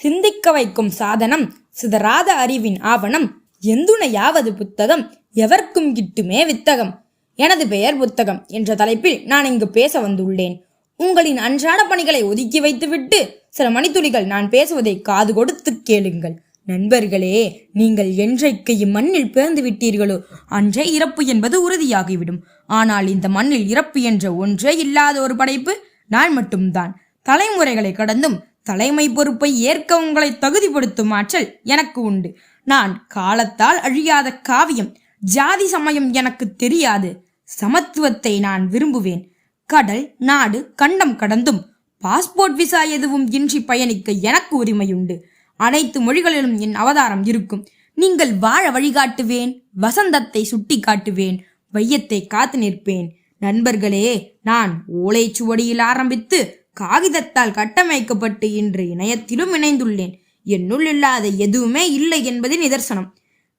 சிந்திக்க வைக்கும் சாதனம், சிதறாத அறிவின் ஆவணம், எந்துணையாவது புத்தகம், எவர்க்கும் கிட்டுமே வித்தகம். எனது பெயர் புத்தகம் என்ற தலைப்பில் நான் இங்கு பேச வந்துள்ளேன். உங்களின் அன்றாட பணிகளை ஒதுக்கி வைத்துவிட்டு சில மணித்துளிகள் நான் பேசுவதை காது கொடுத்து கேளுங்கள். நண்பர்களே, நீங்கள் என்றைக்கு இம்மண்ணில் பிறந்து விட்டீர்களோ அன்றே இறப்பு என்பது உறுதியாகிவிடும். ஆனால் இந்த மண்ணில் இறப்பு என்ற ஒன்றே இல்லாத ஒரு படைப்பு நான் மட்டும்தான். தலைமுறைகளை கடந்தும் தலைமை பொறுப்பை ஏற்க உங்களை தகுதிப்படுத்தும் ஆற்றல் எனக்கு உண்டு. நான் காலத்தால் அழியாத காவியம். ஜாதி சமயம் எனக்கு தெரியாது. சமத்துவத்தை நான் விரும்புவேன். கடல், நாடு, கண்டம் கடந்தும் பாஸ்போர்ட் விசா எதுவும் இன்றி பயணிக்க எனக்கு உரிமையுண்டு. அனைத்து மொழிகளிலும் என் அவதாரம் இருக்கும். நீங்கள் வாழ வழிகாட்டுவேன். வசந்தத்தை சுட்டி காட்டுவேன். வையத்தை காத்து நிற்பேன். நண்பர்களே, நான் ஓலைச்சுவடியில் ஆரம்பித்து காகிதத்தால் கட்டமைக்கப்பட்டு இன்று இணையத்திலும் இணைந்துள்ளேன். என்னுள் இல்லாத எதுவுமே இல்லை என்பது நிதர்சனம்.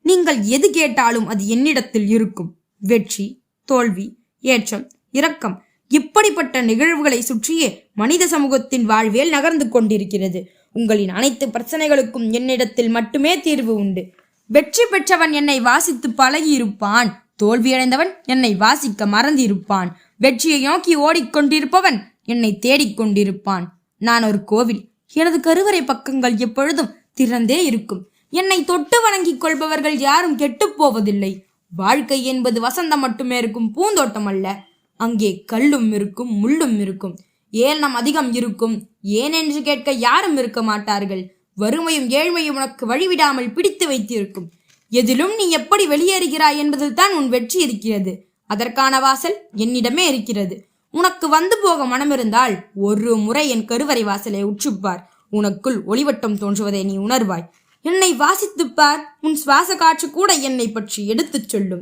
நீங்கள் எது கேட்டாலும் அது என்னிடத்தில் இருக்கும். வெற்றி, தோல்வி, ஏற்றம், இரக்கம், இப்படிப்பட்ட நிகழ்வுகளை சுற்றியே மனித சமூகத்தின் வாழ்வியல் நகர்ந்து கொண்டிருக்கிறது. உங்களின் அனைத்து பிரச்சனைகளுக்கும் என்னிடத்தில் மட்டுமே தீர்வு உண்டு. வெற்றி பெற்றவன் என்னை வாசித்து பழகியிருப்பான். தோல்வியடைந்தவன் என்னை வாசிக்க மறந்திருப்பான். வெற்றியை நோக்கி ஓடிக்கொண்டிருப்பவன் என்னை தேடிக்கொண்டிருப்பான். நான் ஒரு கோவில். எனது கருவறை பக்கங்கள் எப்பொழுதும் திறந்தே இருக்கும். என்னை தொட்டு வணங்கிக் கொள்பவர்கள் யாரும் கெட்டுப் போவதில்லை. வாழ்க்கை என்பது வசந்தம் மட்டுமே இருக்கும் பூந்தோட்டம் அல்ல. அங்கே கல்லும் இருக்கும், முள்ளும் இருக்கும். ஏளனம் அதிகம் இருக்கும். ஏனென்று கேட்க யாரும் இருக்க மாட்டார்கள். வறுமையும் ஏழ்மையும் உனக்கு வழிவிடாமல் பிடித்து வைத்திருக்கும். எதிலும் நீ எப்படி வெளியேறுகிறாய் என்பதில் தான் உன் வெற்றி இருக்கிறது. அதற்கான வாசல் என்னிடமே இருக்கிறது. உனக்கு வந்து போக மனமிருந்தால் ஒரு முறை என் கருவறை வாசலை உற்றுப்பார். உனக்குள் ஒளிவட்டம் தோன்றுவதை நீ உணர்வாய். என்னை வாசித்துப்பார். உன் சுவாச காற்று கூட என்னை பற்றி எடுத்துச் சொல்லும்.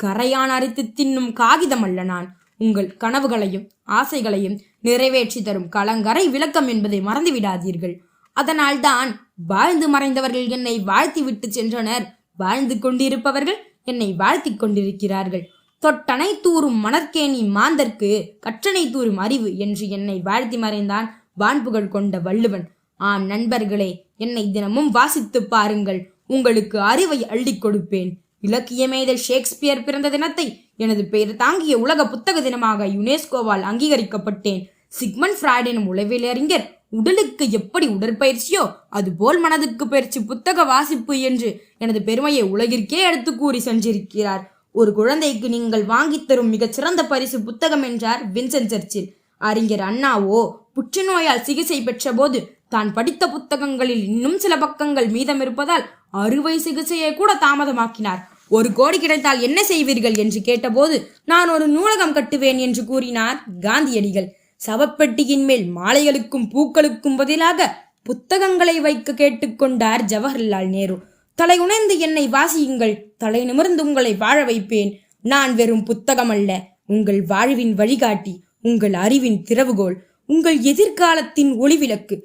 கரையான் அரித்து தின்னும் காகிதம் அல்ல நான். உங்கள் கனவுகளையும் ஆசைகளையும் நிறைவேற்றி தரும் கலங்கரை விளக்கம் என்பதை மறந்துவிடாதீர்கள். அதனால்தான் வாழ்ந்து மறைந்தவர்கள் என்னை வாழ்த்தி விட்டு சென்றனர். வாழ்ந்து கொண்டிருப்பவர்கள் என்னை வாழ்த்தி கொண்டிருக்கிறார்கள். தொட்டனை தூறும் மணற்கேணி மாந்தர்க்கு கற்றனை தூறும் அறிவு என்று என்னை வாழ்த்தி மறைந்தான் வான்புகழ் கொண்ட வள்ளுவன். ஆம் நண்பர்களே, என்னை தினமும் வாசித்து பாருங்கள். உங்களுக்கு அறிவை அள்ளி கொடுப்பேன். இலக்கிய மேதல் ஷேக்ஸ்பியர் பிறந்த தினத்தை எனது பெயர் தாங்கிய உலக புத்தக தினமாக யுனெஸ்கோவால் அங்கீகரிக்கப்பட்டேன். சிக்மண்ட் ஃப்ராய்ட் எனும் உளவியலறிஞர் உடலுக்கு எப்படி உடற்பயிற்சியோ அதுபோல் மனதுக்கு பயிற்சி புத்தக வாசிப்பு என்று எனது பெருமையை உலகிற்கே எடுத்து கூறி சென்றிருக்கிறார். ஒரு குழந்தைக்கு நீங்கள் வாங்கித்தரும் மிகச்சிறந்த பரிசு புத்தகம் என்றார் வின்சென்ட் சர்ச்சில். அறிஞர் அண்ணாவோ புற்றுநோயால் சிகிச்சை பெற்ற போது தான் படித்த புத்தகங்களில் இன்னும் சில பக்கங்கள் மீதம் இருப்பதால் அறுவை சிகிச்சையை கூட தாமதமாக்கினார். 1 கோடி கிடைத்தால் என்ன செய்வீர்கள் என்று கேட்டபோது நான் ஒரு நூலகம் கட்டுவேன் என்று கூறினார் காந்தியடிகள். சவப்பெட்டியின் மேல் மாலைகளுக்கும் பூக்களுக்கும் பதிலாக புத்தகங்களை வைக்க கேட்டுக்கொண்டார் ஜவஹர்லால் நேரு. தலை உணர்ந்து என்னை வாசியுங்கள். தலை நிமிர்ந்து உங்களை வாழ வைப்பேன். நான் வெறும் புத்தகம் அல்ல, உங்கள் வாழ்வின் வழிகாட்டி, உங்கள் அறிவின் திறவுகோல், உங்கள் எதிர்காலத்தின் ஒளிவிளக்கு.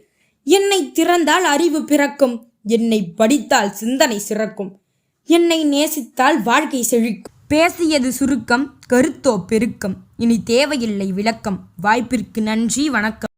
என்னை திறந்தால் அறிவு பிறக்கும். என்னை படித்தால் சிந்தனை சிறக்கும். என்னை நேசித்தால் வாழ்க்கை செழிக்கும். பேசியது சுருக்கம், கருத்தோ பெருக்கம். இனி தேவையில்லை விளக்கம். வாய்ப்பிற்கு நன்றி, வணக்கம்.